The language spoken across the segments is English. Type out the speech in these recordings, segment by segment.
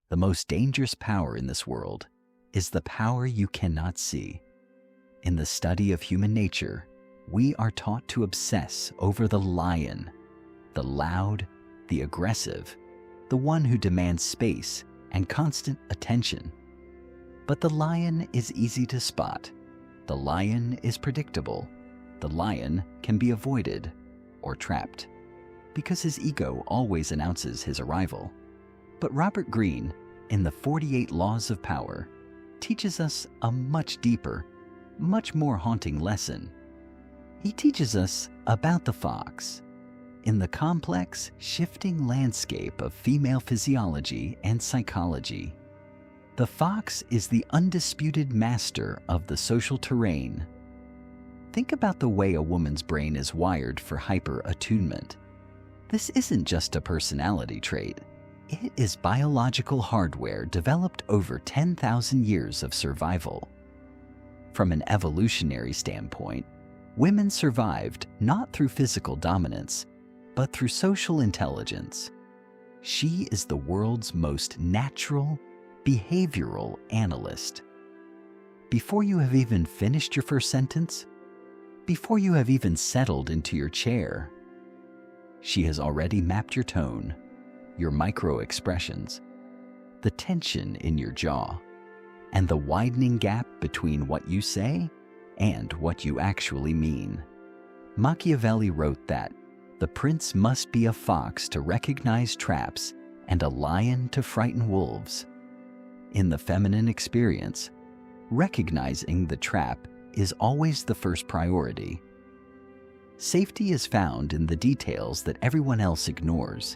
The most dangerous power in this world is the power you cannot see. In the study of human nature, we are taught to obsess over the lion, the loud, the aggressive, the one who demands space and constant attention. But the lion is easy to spot. The lion is predictable. The lion can be avoided or trapped because his ego always announces his arrival. But Robert Greene, in the 48 Laws of Power, teaches us a much deeper, much more haunting lesson. He teaches us about the fox. In the complex, shifting landscape of female physiology and psychology, the fox is the undisputed master of the social terrain. Think about the way a woman's brain is wired for hyper-attunement. This isn't just a personality trait. It is biological hardware developed over 10,000 years of survival. From an evolutionary standpoint, women survived not through physical dominance, but through social intelligence. She is the world's most natural, behavioral analyst. Before you have even finished your first sentence, before you have even settled into your chair, she has already mapped your tone, your micro-expressions, the tension in your jaw, and the widening gap between what you say and what you actually mean. Machiavelli wrote that the prince must be a fox to recognize traps and a lion to frighten wolves. In the feminine experience, recognizing the trap is always the first priority. Safety is found in the details that everyone else ignores.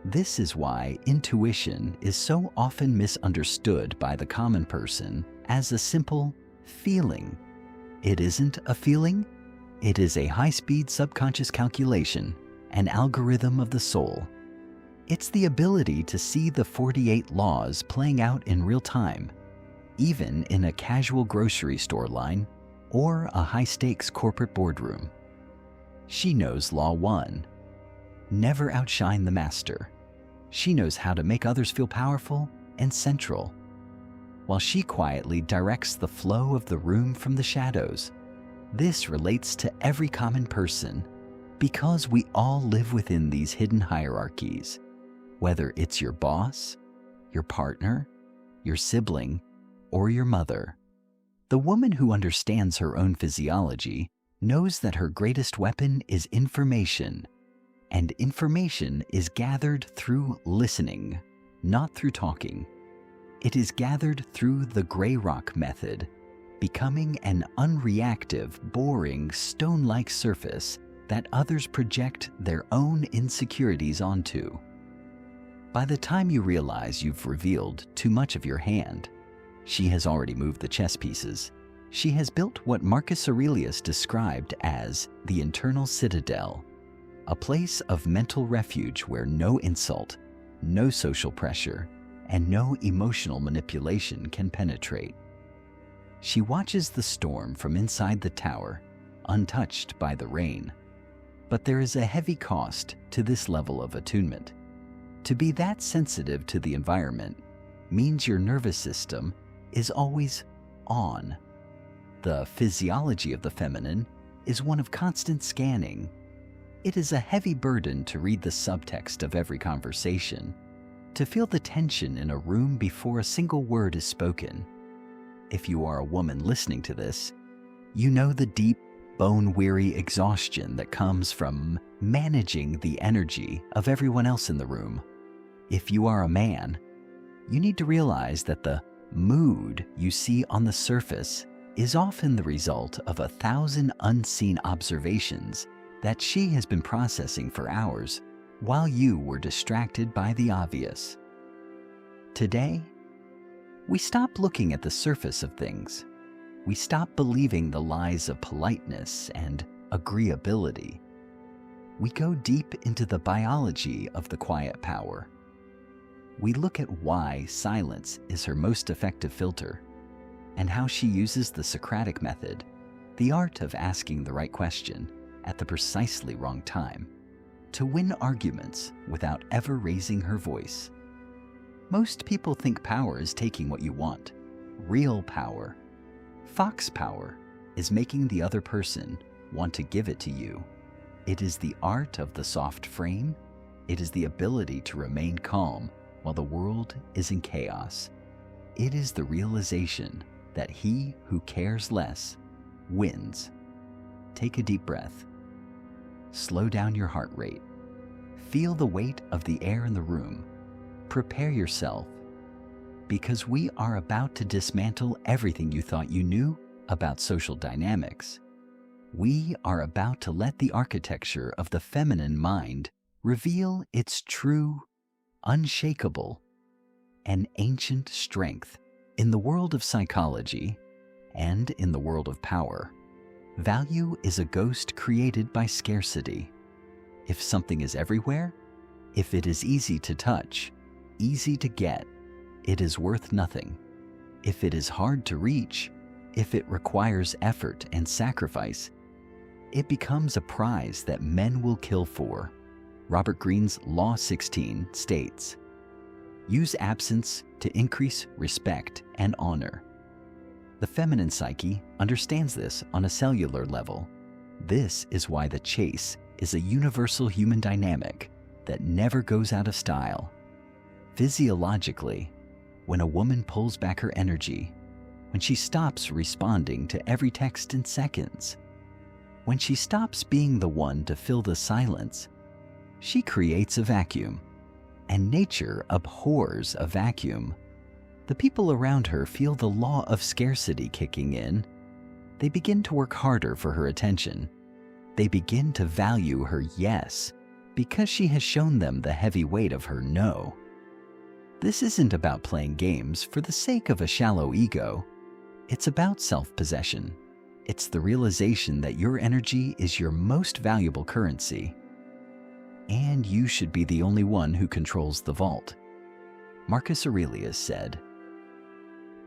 This is why intuition is so often misunderstood by the common person as a simple feeling. It isn't a feeling. It is a high-speed subconscious calculation, an algorithm of the soul. It's the ability to see the 48 laws playing out in real time, even in a casual grocery store line or a high-stakes corporate boardroom. She knows Law 1. Never outshine the master. She knows how to make others feel powerful and central, while she quietly directs the flow of the room from the shadows. This relates to every common person because we all live within these hidden hierarchies, whether it's your boss, your partner, your sibling, or your mother. The woman who understands her own physiology knows that her greatest weapon is information, and information is gathered through listening, not through talking. It is gathered through the gray rock method, becoming an unreactive, boring, stone-like surface that others project their own insecurities onto. By the time you realize you've revealed too much of your hand, she has already moved the chess pieces. She has built what Marcus Aurelius described as the internal citadel, a place of mental refuge where no insult, no social pressure, and no emotional manipulation can penetrate. She watches the storm from inside the tower, untouched by the rain. But there is a heavy cost to this level of attunement. To be that sensitive to the environment means your nervous system is always on. The physiology of the feminine is one of constant scanning. It is a heavy burden to read the subtext of every conversation, to feel the tension in a room before a single word is spoken. If you are a woman listening to this, you know the deep, bone-weary exhaustion that comes from managing the energy of everyone else in the room. If you are a man, you need to realize that the mood you see on the surface is often the result of 1,000 unseen observations that she has been processing for hours while you were distracted by the obvious. Today, we stop looking at the surface of things. We stop believing the lies of politeness and agreeability. We go deep into the biology of the quiet power. We look at why silence is her most effective filter, and how she uses the Socratic method, the art of asking the right question at the precisely wrong time, to win arguments without ever raising her voice. Most people think power is taking what you want. Real power, fox power, is making the other person want to give it to you. It is the art of the soft frame. It is the ability to remain calm while the world is in chaos. It is the realization that he who cares less wins. Take a deep breath. Slow down your heart rate. Feel the weight of the air in the room. Prepare yourself, because we are about to dismantle everything you thought you knew about social dynamics. We are about to let the architecture of the feminine mind reveal its true, unshakable, and ancient strength. In the world of psychology and in the world of power, value is a ghost created by scarcity. If something is everywhere, if it is easy to touch, easy to get, it is worth nothing. If it is hard to reach, if it requires effort and sacrifice, it becomes a prize that men will kill for. Robert Greene's Law 16 states, "Use absence to increase respect and honor." The feminine psyche understands this on a cellular level. This is why the chase is a universal human dynamic that never goes out of style. Physiologically, when a woman pulls back her energy, when she stops responding to every text in seconds, when she stops being the one to fill the silence, she creates a vacuum, and nature abhors a vacuum. The people around her feel the law of scarcity kicking in. They begin to work harder for her attention. They begin to value her yes because she has shown them the heavy weight of her no. This isn't about playing games for the sake of a shallow ego. It's about self-possession. It's the realization that your energy is your most valuable currency, and you should be the only one who controls the vault. Marcus Aurelius said,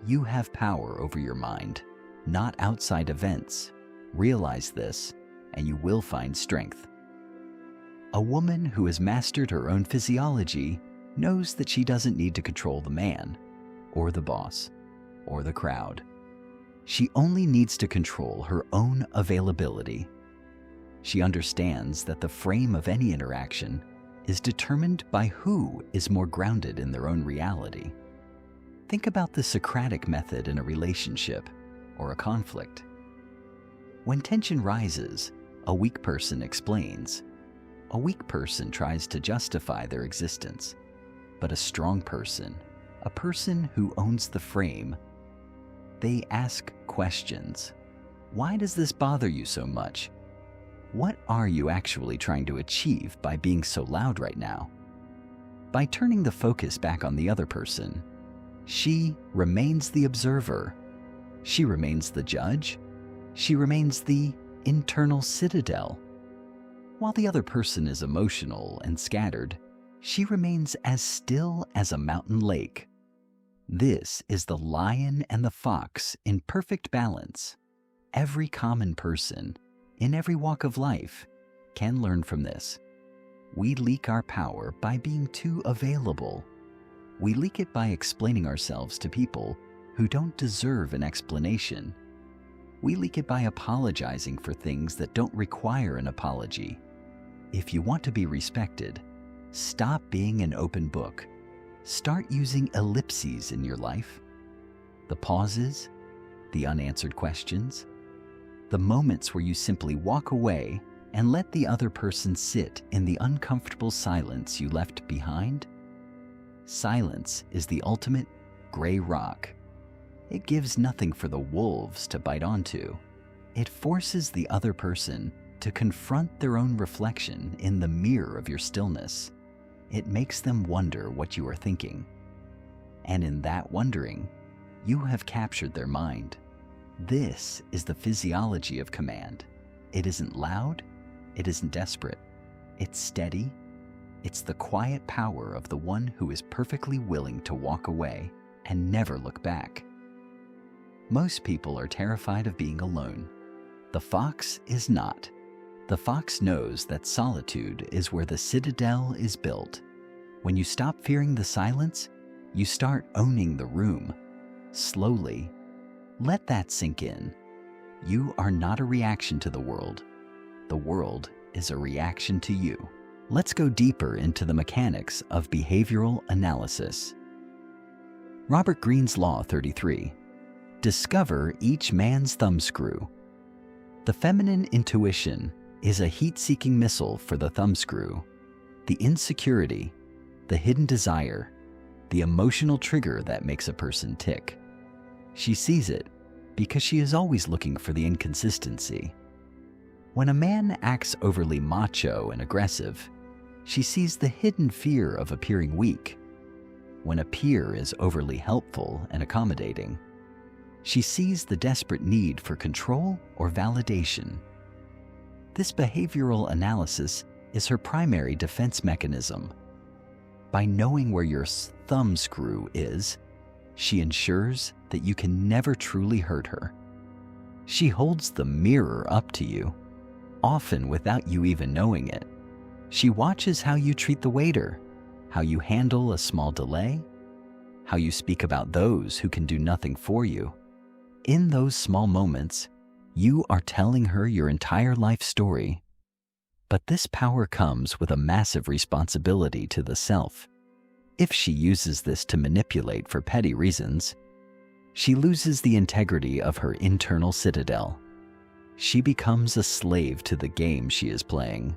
"You have power over your mind, not outside events. Realize this, and you will find strength." A woman who has mastered her own physiology knows that she doesn't need to control the man, or the boss, or the crowd. She only needs to control her own availability. She understands that the frame of any interaction is determined by who is more grounded in their own reality. Think about the Socratic method in a relationship or a conflict. When tension rises, a weak person explains. A weak person tries to justify their existence. But a strong person, a person who owns the frame, they ask questions. Why does this bother you so much? What are you actually trying to achieve by being so loud right now? By turning the focus back on the other person, she remains the observer. She remains the judge. She remains the internal citadel. While the other person is emotional and scattered, she remains as still as a mountain lake. This is the lion and the fox in perfect balance. Every common person, in every walk of life, can learn from this. We leak our power by being too available. We leak it by explaining ourselves to people who don't deserve an explanation. We leak it by apologizing for things that don't require an apology. If you want to be respected, stop being an open book. Start using ellipses in your life. The pauses, the unanswered questions, the moments where you simply walk away and let the other person sit in the uncomfortable silence you left behind. Silence is the ultimate gray rock. It gives nothing for the wolves to bite onto. It forces the other person to confront their own reflection in the mirror of your stillness. It makes them wonder what you are thinking. And in that wondering, you have captured their mind. This is the physiology of command. It isn't loud. It isn't desperate. It's steady. It's the quiet power of the one who is perfectly willing to walk away and never look back. Most people are terrified of being alone. The fox is not. The fox knows that solitude is where the citadel is built. When you stop fearing the silence, You start owning the room. Slowly, let that sink in. You are not a reaction to the world. The world is a reaction to you. Let's go deeper into the mechanics of behavioral analysis. Robert Greene's Law 33. Discover each man's thumbscrew. The feminine intuition is a heat-seeking missile for the thumbscrew. The insecurity, the hidden desire, the emotional trigger that makes a person tick. She sees it because she is always looking for the inconsistency. When a man acts overly macho and aggressive, she sees the hidden fear of appearing weak. When a peer is overly helpful and accommodating, she sees the desperate need for control or validation. This behavioral analysis is her primary defense mechanism. By knowing where your thumbscrew is, she ensures that you can never truly hurt her. She holds the mirror up to you, often without you even knowing it. She watches how you treat the waiter, how you handle a small delay, how you speak about those who can do nothing for you. In those small moments, you are telling her your entire life story. But this power comes with a massive responsibility to the self. If she uses this to manipulate for petty reasons, she loses the integrity of her internal citadel. She becomes a slave to the game she is playing,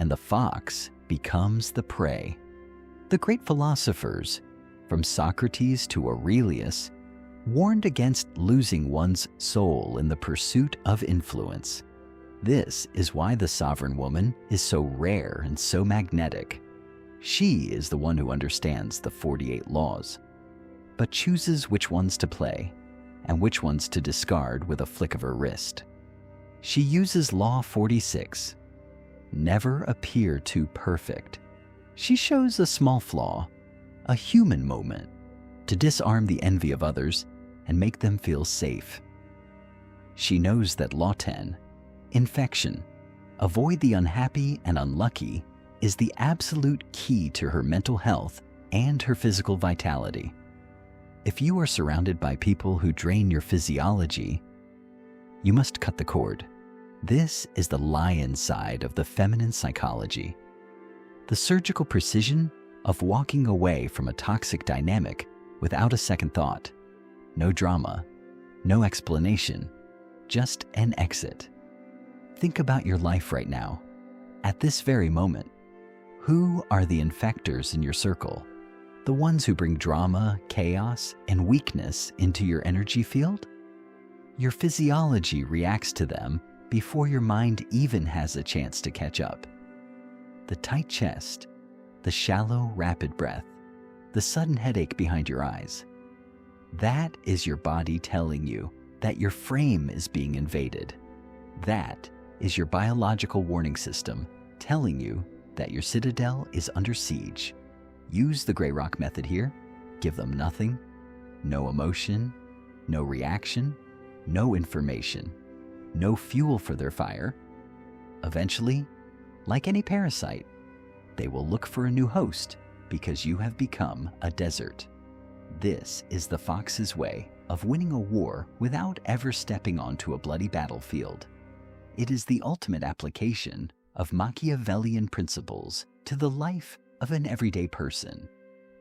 and the fox becomes the prey. The great philosophers, from Socrates to Aurelius, warned against losing one's soul in the pursuit of influence. This is why the sovereign woman is so rare and so magnetic. She is the one who understands the 48 laws, but chooses which ones to play and which ones to discard with a flick of her wrist. She uses Law 46. Never appear too perfect. She shows a small flaw, a human moment, to disarm the envy of others and make them feel safe. She knows that Law 10, infection, avoid the unhappy and unlucky, is the absolute key to her mental health and her physical vitality. If you are surrounded by people who drain your physiology, you must cut the cord. This is the lion side of the feminine psychology. The surgical precision of walking away from a toxic dynamic without a second thought. No drama, no explanation, just an exit. Think about your life right now. At this very moment, who are the infectors in your circle? The ones who bring drama, chaos, and weakness into your energy field? Your physiology reacts to them before your mind even has a chance to catch up. The tight chest, the shallow, rapid breath, the sudden headache behind your eyes. That is your body telling you that your frame is being invaded. That is your biological warning system telling you that your citadel is under siege. Use the gray rock method here. Give them nothing, no emotion, no reaction, no information, no fuel for their fire. Eventually, like any parasite, they will look for a new host because you have become a desert. This is the fox's way of winning a war without ever stepping onto a bloody battlefield. It is the ultimate application of Machiavellian principles to the life of an everyday person.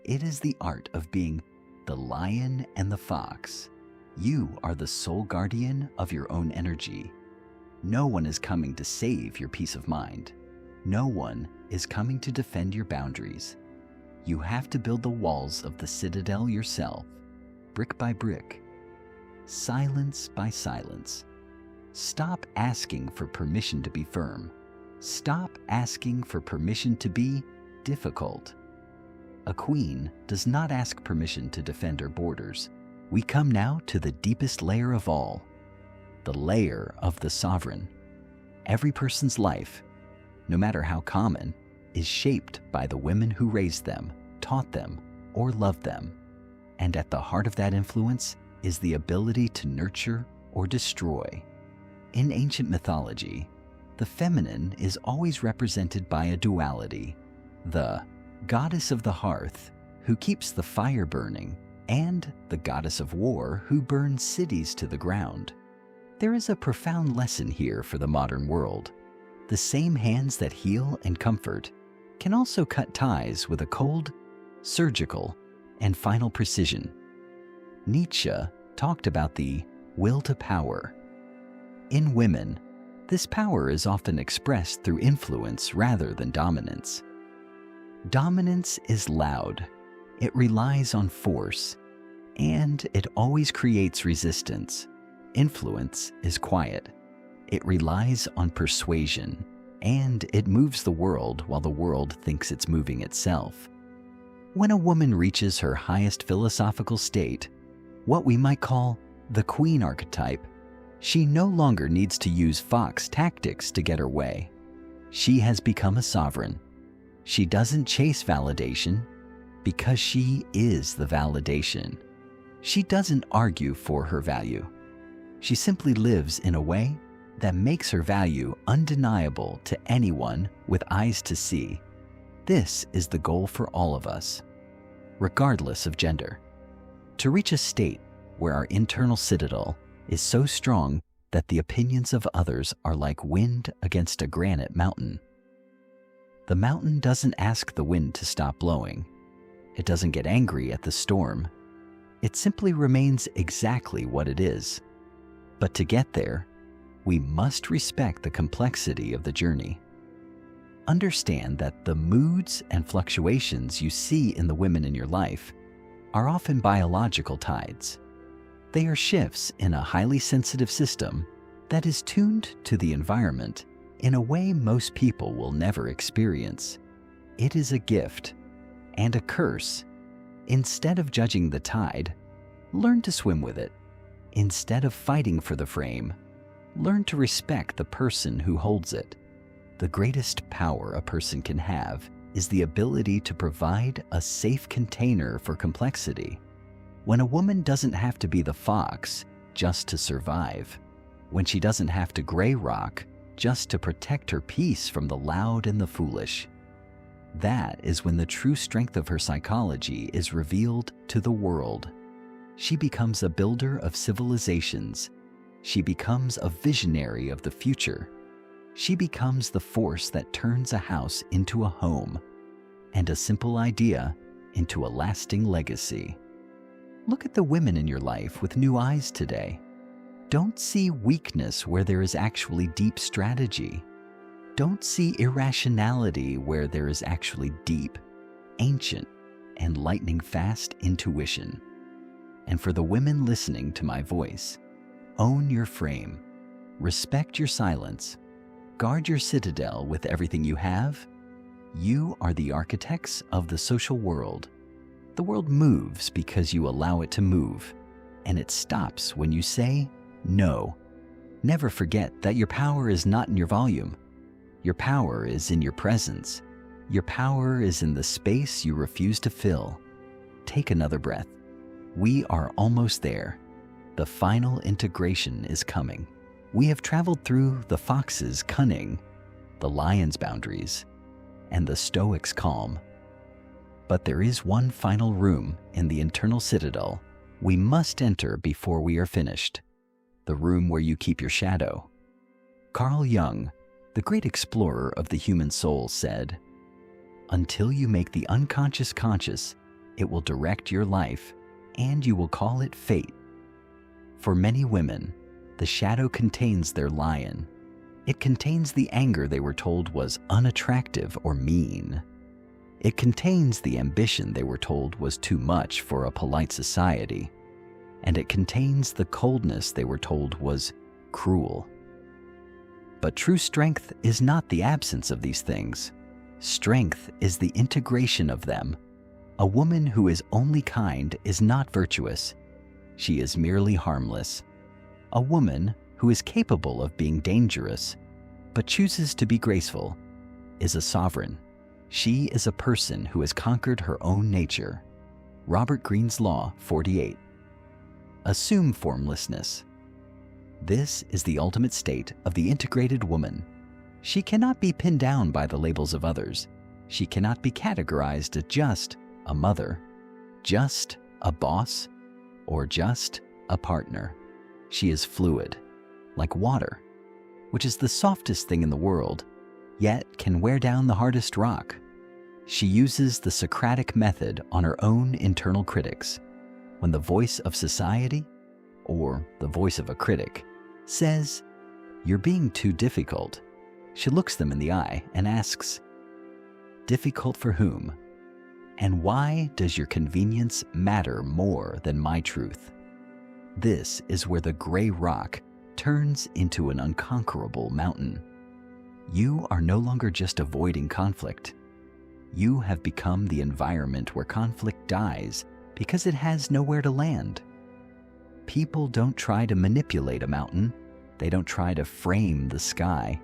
It is the art of being the lion and the fox. You are the sole guardian of your own energy. No one is coming to save your peace of mind. No one is coming to defend your boundaries. You have to build the walls of the citadel yourself, brick by brick, silence by silence. Stop asking for permission to be firm. Stop asking for permission to be difficult. A queen does not ask permission to defend her borders. We come now to the deepest layer of all, the layer of the sovereign. Every person's life, no matter how common, is shaped by the women who raised them, taught them, or loved them. And at the heart of that influence is the ability to nurture or destroy. In ancient mythology, the feminine is always represented by a duality. The goddess of the hearth who keeps the fire burning, and the goddess of war who burns cities to the ground. There is a profound lesson here for the modern world. The same hands that heal and comfort can also cut ties with a cold, surgical, and final precision. Nietzsche talked about the will to power. In women, this power is often expressed through influence rather than dominance. Dominance is loud, it relies on force, and it always creates resistance. Influence is quiet. It relies on persuasion, and it moves the world while the world thinks it's moving itself. When a woman reaches her highest philosophical state, what we might call the queen archetype, she no longer needs to use fox tactics to get her way. She has become a sovereign. She doesn't chase validation because she is the validation. She doesn't argue for her value. She simply lives in a way that makes her value undeniable to anyone with eyes to see. This is the goal for all of us, regardless of gender. To reach a state where our internal citadel is so strong that the opinions of others are like wind against a granite mountain. The mountain doesn't ask the wind to stop blowing. It doesn't get angry at the storm. It simply remains exactly what it is. But to get there, we must respect the complexity of the journey. Understand that the moods and fluctuations you see in the women in your life are often biological tides. They are shifts in a highly sensitive system that is tuned to the environment in a way most people will never experience. It is a gift and a curse. Instead of judging the tide, learn to swim with it. Instead of fighting for the frame, learn to respect the person who holds it. The greatest power a person can have is the ability to provide a safe container for complexity. When a woman doesn't have to be the fox just to survive, when she doesn't have to gray rock just to protect her peace from the loud and the foolish, that is when the true strength of her psychology is revealed to the world. She becomes a builder of civilizations. She becomes a visionary of the future. She becomes the force that turns a house into a home and a simple idea into a lasting legacy. Look at the women in your life with new eyes today. Don't see weakness where there is actually deep strategy. Don't see irrationality where there is actually deep, ancient, and lightning-fast intuition. And for the women listening to my voice, own your frame, respect your silence, guard your citadel with everything you have. You are the architects of the social world. The world moves because you allow it to move, and it stops when you say no. Never forget that your power is not in your volume. Your power is in your presence. Your power is in the space you refuse to fill. Take another breath. We are almost there. The final integration is coming. We have traveled through the fox's cunning, the lion's boundaries, and the stoic's calm. But there is one final room in the internal citadel we must enter before we are finished. The room where you keep your shadow. Carl Jung, the great explorer of the human soul, said, "Until you make the unconscious conscious, it will direct your life, and you will call it fate." For many women, the shadow contains their lion. It contains the anger they were told was unattractive or mean. It contains the ambition they were told was too much for a polite society. And it contains the coldness they were told was cruel. But true strength is not the absence of these things. Strength is the integration of them. A woman who is only kind is not virtuous. She is merely harmless. A woman who is capable of being dangerous, but chooses to be graceful, is a sovereign. She is a person who has conquered her own nature. Robert Greene's Law 48. Assume formlessness. This is the ultimate state of the integrated woman. She cannot be pinned down by the labels of others. She cannot be categorized as just a mother, just a boss or just a partner. She is fluid, like water, which is the softest thing in the world, yet can wear down the hardest rock. She uses the Socratic method on her own internal critics. When the voice of society, or the voice of a critic, says, "You're being too difficult," she looks them in the eye and asks, "Difficult for whom? And why does your convenience matter more than my truth?" This is where the gray rock turns into an unconquerable mountain. You are no longer just avoiding conflict. You have become the environment where conflict dies because it has nowhere to land. People don't try to manipulate a mountain. They don't try to frame the sky.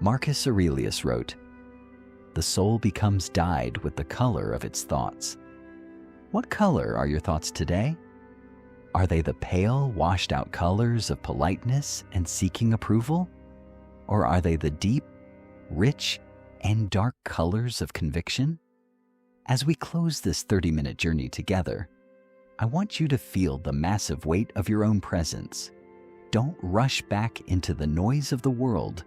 Marcus Aurelius wrote, "The soul becomes dyed with the color of its thoughts." What color are your thoughts today? Are they the pale, washed-out colors of politeness and seeking approval? Or are they the deep, rich, and dark colors of conviction? As we close this 30-minute journey together, I want you to feel the massive weight of your own presence. Don't rush back into the noise of the world.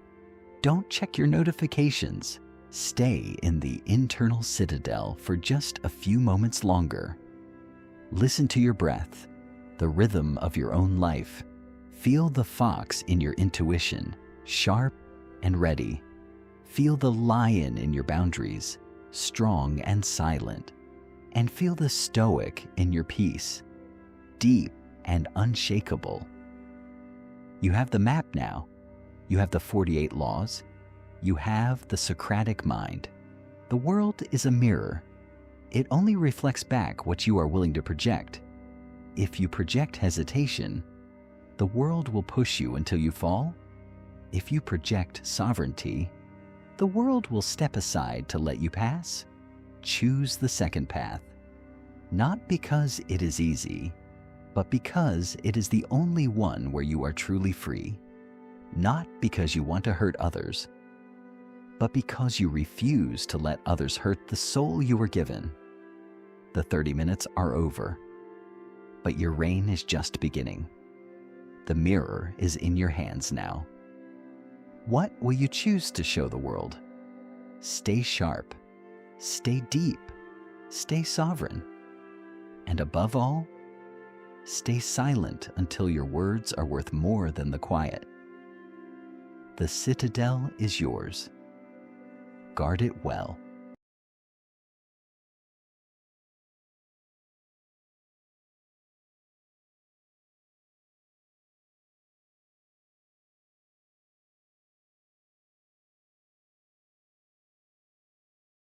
Don't check your notifications. Stay in the internal citadel for just a few moments longer. Listen to your breath, the rhythm of your own life. Feel the fox in your intuition, sharp and ready. Feel the lion in your boundaries, strong and silent. And feel the stoic in your peace, deep and unshakable. You have the map now. You have the 48 laws. You have the Socratic mind. The world is a mirror. It only reflects back what you are willing to project. If you project hesitation, the world will push you until you fall. If you project sovereignty, the world will step aside to let you pass. Choose the second path, not because it is easy, but because it is the only one where you are truly free. Not because you want to hurt others, but because you refuse to let others hurt the soul you were given. The 30 minutes are over, but your reign is just beginning. The mirror is in your hands now. What will you choose to show the world? Stay sharp. Stay deep, stay sovereign, and above all, stay silent until your words are worth more than the quiet. The citadel is yours. Guard it well.